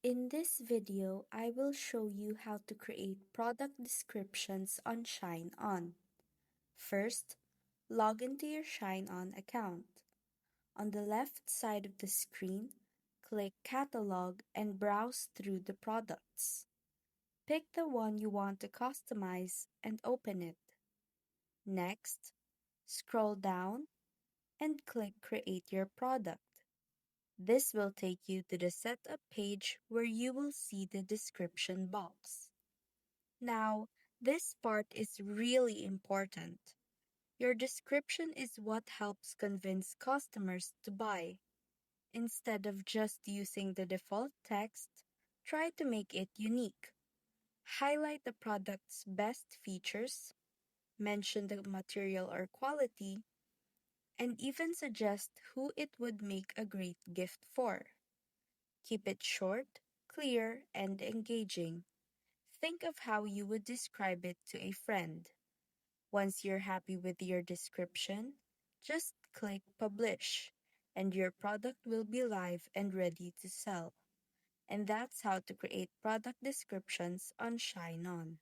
In this video, I will show you how to create product descriptions on ShineOn. First, log into your ShineOn account. On the left side of the screen, click Catalog and browse through the products. Pick the one you want to customize and open it. Next, scroll down and click Create Your Product. This will take you to the setup page where you will see the description box. Now, this part is really important. Your description is what helps convince customers to buy. Instead of just using the default text, try to make it unique. Highlight the product's best features, mention the material or quality, and even suggest who it would make a great gift for. Keep it short, clear, and engaging. Think of how you would describe it to a friend. Once you're happy with your description, just click Publish, and your product will be live and ready to sell. And that's how to create product descriptions on ShineOn.